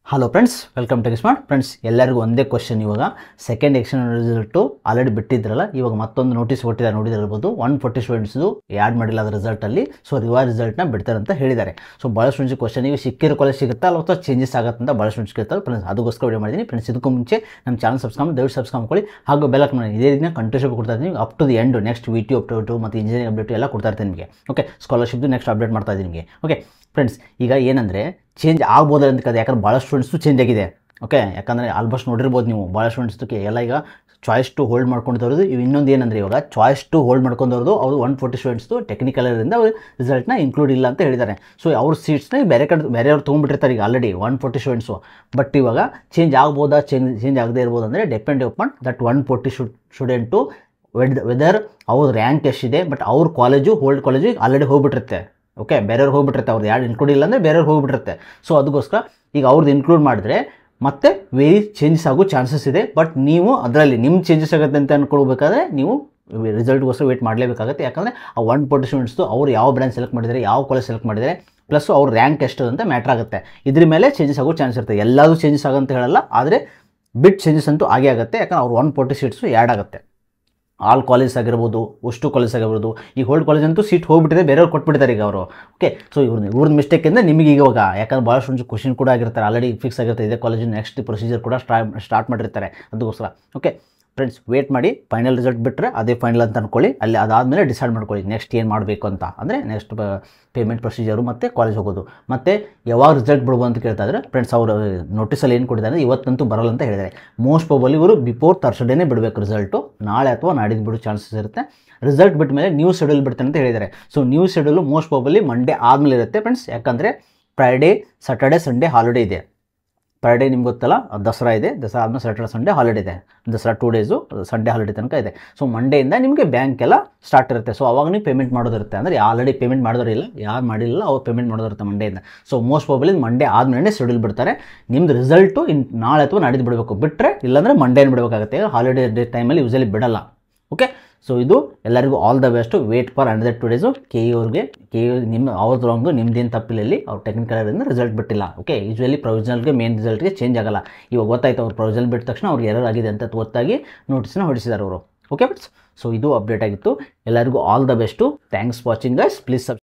Hello friends, welcome to smart friends. ಎಲ್ಲರಿಗೂ ಒಂದೇ question. ಇವಾಗ ಸೆಕೆಂಡ್ ಎಕ್ಸ್ಟರ್ನಲ್ ರಿಸಲ್ಟು ಆಲ್ರೆಡಿ ಬಿಟ್ಟಿದ್ರಲ್ಲ, ಇವಾಗ ಮತ್ತೊಂದು ನೋಟಿಸ್ ಕೊಟ್ಟಿದ್ದಾರೆ, ನೋಡಿದಿರ್ಬೋದು. 140 ಸ್ಟೂಡೆಂಟ್ಸ್ದು ಆ್ಯಡ್ ಮಾಡಿಲ್ಲ ಅದು ರಿಸಲ್ಟಲ್ಲಿ. ಸೊ ರಿವೈಸ್ ರಿಸಲ್ಟ್ನ ಬಿಡ್ತಾರೆ ಅಂತ ಹೇಳಿದ್ದಾರೆ. ಸೊ ಭಾಳ ಸ್ಟೂಡೆಂಟ್ಸ್ ಕ್ವಶನ್, ಈಗ ಸಿಕ್ಕಿರೋ ಕಾಲೇಜ್ ಸಿಗುತ್ತಾ ಅಥವಾ ಚೇಂಜಸ್ ಆಗುತ್ತೆ ಅಂತ ಭಾಳ ಸ್ಟೂಡೆಂಟ್ಸ್ ಕೇಳ್ತಾರೆ ಫ್ರೆಂಡ್ಸ್. ಅದಕ್ಕೋಸ್ಕರ ವಿಡಿಯೋ ಮಾಡಿದ್ದೀನಿ ಫ್ರೆಂಡ್ಸ್. ಇದಕ್ಕೂ ಮುಂಚೆ ನಮ್ಮ ಚಾನಲ್ ದಯವಿಟ್ಟು ಸಬ್ಸ್ಕ್ರೈಬ್ ಮಾಡ್ಕೊಳ್ಳಿ, ಹಾಗೂ ಬೆಲ್ ಹಾಕಿ. ಇದೇ ರೀತಿಯ ಕಂಟಿನ್ಯೂಸ್ ಕೊಡ್ತಾ ಇದ್ದೀನಿ up to the end. Next VT update ಮತ್ತು ಇಂಜಿನಿಯರಿಂಗ್ ಅಪ್ಡೇಟು ಎಲ್ಲ ಕೊಡ್ತಾ ಇರ್ತೀನಿ ನಿಮಗೆ. ಓಕೆ, ಸ್ಕಾಲರ್ಶಿಪ್ದು ನೆಕ್ಸ್ಟ್ ಅಪ್ಡೇಟ್ ಮಾಡ್ತಾ ಇದ್ದೀನಿ ನಿಮಗೆ. ಓಕೆ ಫ್ರೆಂಡ್ಸ್, ಈಗ ಏನಂದರೆ ಚೇಂಜ್ ಆಗ್ಬೋದಲ್ಲ ಅಂತ ಕದೆ, ಯಾಕಂದ್ರೆ ಭಾಳ ಸ್ಟೂಡೆಂಟ್ಸು ಚೇಂಜ್ ಆಗಿದೆ. ಓಕೆ, ಯಾಕಂದರೆ ಆಲ್ಮೋಸ್ಟ್ ನೋಡಿರ್ಬೋದು ನೀವು, ಭಾಳ ಸ್ಟೂಡೆಂಟ್ಸ್ಗೆ ಎಲ್ಲ ಈಗ ಚಾಯ್ಸ್ ಟು ಹೋಲ್ಡ್ ಮಾಡ್ಕೊಂಡಿರೋದು. ಇವು ಇನ್ನೊಂದು ಏನಂದರೆ, ಇವಾಗ ಚಾಯ್ಸ್ ಟು ಹೋಲ್ಡ್ ಮಾಡ್ಕೊಂಡಿರೋದು ಅವರು 140 ಸ್ಟೂಡೆಂಟ್ಸ್ದು ಟೆಕ್ನಿಕಲ್ ಇರೋದ್ರಿಂದ ಅವ್ರು ರಿಸಲ್ಟ್ನ ಇನ್ಕ್ಲೂಡ್ ಇಲ್ಲ ಅಂತ ಹೇಳಿದ್ದಾರೆ. ಸೊ ಅವ್ರ ಸೀಟ್ಸ್ನ ಬೇರೆಯವ್ರು ತೊಗೊಂಡ್ಬಿಟ್ಟಿರ್ತಾರೆ ಈಗ ಆಲ್ರೆಡಿ 140 ಸ್ಟೂಡೆಂಟ್ಸು. ಬಟ್ ಇವಾಗ ಚೇಂಜ್ ಆಗ್ಬೋದಾ, ಚೇಂಜ್ ಆಗದೇ ಇರ್ಬೋದು ಅಂದರೆ depend upon that 140 student whether ಅವ್ರ ರ್ಯಾಂಕ್ ಎಷ್ಟಿದೆ. ಬಟ್ ಅವ್ರ ಕಾಲೇಜು ಹೋಲ್ಡ್ ಕಾಲೇಜು ಆಲ್ರೆಡಿ ಹೋಗ್ಬಿಟ್ಟಿರುತ್ತೆ. ಓಕೆ, ಬೇರೆಯವ್ರು ಹೋಗ್ಬಿಟ್ಟಿರುತ್ತೆ, ಅವ್ರು ಯಾರು ಇನ್ಕ್ಲೂಡ್ ಇಲ್ಲ ಅಂದರೆ ಬೇರೆಯವ್ರು ಹೋಗ್ಬಿಟ್ಟಿರುತ್ತೆ. ಸೊ ಅದಕ್ಕೋಸ್ಕರ ಈಗ ಅವ್ರದ್ದು ಇನ್ಕ್ಲೂಡ್ ಮಾಡಿದ್ರೆ ಮತ್ತೆ ವೇರಿ ಚೇಂಜಸ್ ಆಗೋ ಚಾನ್ಸಸ್ ಇದೆ. ಬಟ್ ನೀವು ಅದರಲ್ಲಿ ನಿಮ್ಮ ಚೇಂಜಸ್ ಆಗುತ್ತೆ ಅಂತ ಅಂದ್ಕೊಳ್ಬೇಕಾದ್ರೆ ನೀವು ರಿಸಲ್ಟ್ಗೋಸ್ಕರ ವೇಟ್ ಮಾಡಲೇಬೇಕಾಗುತ್ತೆ. ಯಾಕಂದರೆ ಆ 140 ಸ್ಟೂಡೆಂಟ್ಸ್ದು ಅವ್ರು ಯಾವ ಬ್ರಾಂಚ್ ಸೆಲೆಕ್ಟ್ ಮಾಡಿದ್ದಾರೆ, ಯಾವ ಕಾಲೇಜ್ ಸೆಲೆಕ್ಟ್ ಮಾಡಿದ್ದಾರೆ, ಪ್ಲಸ್ ಅವ್ರ ರ್ಯಾಂಕ್ ಎಷ್ಟು ಅಂತ ಮ್ಯಾಟ್ರ್ ಆಗುತ್ತೆ. ಇದ್ರ ಮೇಲೆ ಚೇಂಜಸ್ ಆಗೋ ಚಾನ್ಸ್ ಇರುತ್ತೆ. ಎಲ್ಲದೂ ಚೇಂಜಸ್ ಆಗೋಂತ ಹೇಳಲ್ಲ, ಆದರೆ ಬಿಟ್ ಚೇಂಜಸ್ ಅಂತೂ ಆಗೇ ಆಗುತ್ತೆ. ಯಾಕಂದ್ರೆ ಅವ್ರು 140 ಸೀಟ್ಸು ಆ್ಯಡ್ ಆಗುತ್ತೆ. ಆಲ್ ಕಾಲೇಜ್ ಆಗಿರ್ಬೋದು, ಅಷ್ಟು ಕಾಲೇಜ್ ಆಗಿರ್ಬೋದು. ಈ ಹೋಲ್ಡ್ ಕಾಲೇಜ್ ಅಂತೂ ಸೀಟ್ ಹೋಗ್ಬಿಟ್ಟಿದೆ, ಬೇರೆಯವ್ರು ಕೊಟ್ಬಿಟ್ಟಿದ್ದಾರೆ ಈಗ ಅವರು. ಓಕೆ, ಸೊ ಇವ್ರದ್ದು ಮಿಸ್ಟೇಕ್ ಅಂದರೆ ನಿಮಗೆ ಇವಾಗ, ಯಾಕಂದ್ರೆ ಭಾಳ ಸ್ಟೂಡೆಂಟ್ಸ್ ಕ್ವಶನ್ ಕೂಡ ಆಗಿರ್ತಾರೆ, ಆಲ್ರೆಡಿ ಫಿಕ್ಸ್ ಆಗಿರ್ತಾರೆ ಇದೇ ಕಾಲೇಜು ನೆಕ್ಸ್ಟ್ ಪ್ರೊಸೀಜರ್ ಕೂಡ ಸ್ಟಾರ್ಟ್ ಮಾಡಿರ್ತಾರೆ. ಅದಕ್ಕೋಸ್ಕರ ಓಕೆ ಫ್ರೆಂಡ್ಸ್, ವೇಟ್ ಮಾಡಿ. ಫೈನಲ್ ರಿಸಲ್ಟ್ ಬಿಟ್ಟರೆ ಅದೇ ಫೈನಲ್ ಅಂತ ಅಂದ್ಕೊಳ್ಳಿ. ಅಲ್ಲಿ ಅದಾದಮೇಲೆ ಡಿಸೈಡ್ ಮಾಡ್ಕೊಳ್ಳಿ ನೆಕ್ಸ್ಟ್ ಏನು ಮಾಡಬೇಕು ಅಂತ. ಅಂದರೆ ನೆಕ್ಸ್ಟ್ ಪೇಮೆಂಟ್ ಪ್ರೊಸೀಜರು ಮತ್ತು ಕಾಲೇಜ್ ಹೋಗೋದು. ಮತ್ತು ಯಾವಾಗ ರಿಸಲ್ಟ್ ಬಿಡ್ಬೋದು ಅಂತ ಕೇಳ್ತಾ ಇದ್ದಾರೆ ಫ್ರೆಂಡ್ಸ್. ಅವರು ನೋಟಿಸಲ್ಲಿ ಏನು ಕೊಟ್ಟಿದ್ದಾರೆ, ಇವತ್ತಂತೂ ಬರಲ್ಲ ಅಂತ ಹೇಳಿದ್ದಾರೆ. ಮೋಸ್ಟ್ ಪ್ರಾಬಲಿ ಇವರು ಬಿಫೋರ್ ಥರ್ಸ್ಡೇನೇ ಬಿಡಬೇಕು ರಿಸಲ್ಟು. ನಾಳೆ ಅಥವಾ ನಾಡಿದ್ದು ಬಿಡೋ ಚಾನ್ಸಸ್ ಇರುತ್ತೆ. ರಿಸಲ್ಟ್ ಬಿಟ್ಟ ಮೇಲೆ ನ್ಯೂ ಶೆಡ್ಯೂಲ್ ಬಿಡ್ತಾರೆ ಅಂತ ಹೇಳಿದ್ದಾರೆ. So new schedule most probably Monday ಆದಮೇಲೆ ಇರುತ್ತೆ ಫ್ರೆಂಡ್ಸ್. ಯಾಕಂದರೆ ಫ್ರೈಡೇ, ಸ್ಯಾಟರ್ಡೇ, ಸಂಡೇ ಹಾಲಿಡೇ ಇದೆ. ಫ್ರೈಡೇ ನಿಮ್ಗೆ ಗೊತ್ತಲ್ಲ, ದಸರಾ ಇದೆ. ದಸರಾ ಆದಮೇಲೆ ಸ್ಯಾಟರ್ಡೆ, ಸಂಡೇ ಹಾಲಿಡೇ ಇದೆ. ದಸರಾ 2 ಡೇಸು, ಸಂಡೇ ಹಾಲಿಡೇ ತನಕ ಇದೆ. ಸೊ ಮಂಡೆಯಿಂದ ನಿಮಗೆ ಬ್ಯಾಂಕ್ ಎಲ್ಲ ಸ್ಟಾರ್ಟ್ ಇರುತ್ತೆ. ಸೊ ಅವಾಗ ನೀವು ಪೇಮೆಂಟ್ ಮಾಡೋದಿರುತ್ತೆ. ಅಂದರೆ ಆಲ್ರೆಡಿ ಪೇಮೆಂಟ್ ಮಾಡಿದವರಿಲ್ಲ, ಯಾರು ಮಾಡಿಲ್ಲ ಅವ್ರು ಪೇಮೆಂಟ್ ಮಾಡೋದಿರುತ್ತೆ ಮಂಡೆಯಿಂದ. ಸೊ ಮೋಸ್ಟ್ ಪ್ರಾಬಲಿ ಮಂಡೇ ಆದಮೇಲೆ ಶೆಡ್ಯೂಲ್ ಬಿಡ್ತಾರೆ. ನಿಮ್ದು ರಿಸಲ್ಟು ನಾಳೆ ಅಥವಾ ನಾಡಿದ್ದು ಬಿಡಬೇಕು. ಬಿಟ್ಟರೆ ಇಲ್ಲಾಂದರೆ ಮಂಡೇನ ಬಿಡಬೇಕಾಗುತ್ತೆ. ಹಾಲಿಡೇ ಡೇ ಟೈಮಲ್ಲಿ ಯೂಸಲಿ ಬಿಡಲ್ಲ. ಓಕೆ, ಸೊ ಇದು ಎಲ್ಲರಿಗೂ all the best. Wait for under 2 days. ಕೆ ಅವ್ರಿಗೆ ನಿಮ್ಮ ಅವ್ರದ್ದು ರಾಂಗು, ನಿಮ್ದೇನು ತಪ್ಪಿಲ್ಲ ಇಲ್ಲಿ. ಅವ್ರು ಟೆಕ್ನಿಕಲ್ ರಿಸಲ್ಟ್ ಬಿಟ್ಟಿಲ್ಲ. ಓಕೆ, ಯೂಶ್ವಲಿ ಪ್ರೊವಿಷನಲ್ಗೆ ಮೇನ್ ರಿಸಲ್ಟ್ಗೆ ಚೇಂಜ್ ಆಗಲ್ಲ. ಇವಾಗ ಗೊತ್ತಾಯ್ತು, ಅವ್ರು ಪ್ರೊವಿಷನಲ್ ಬಿಟ್ಟ ತಕ್ಷಣ ಅವ್ರಿಗೆ ಎರರ್ ಆಗಿದೆ ಅಂತ ಗೊತ್ತಾಗಿ ನೋಟಿಸ್ನ ಹೊಡಿಸಿದ್ದಾರೆ ಅವರು. ಓಕೆ ಬಟ್ಸ್, ಸೊ ಇದು ಅಪ್ಡೇಟ್ ಆಗಿತ್ತು. ಎಲ್ಲರಿಗೂ all the best. Thanks watching guys. Please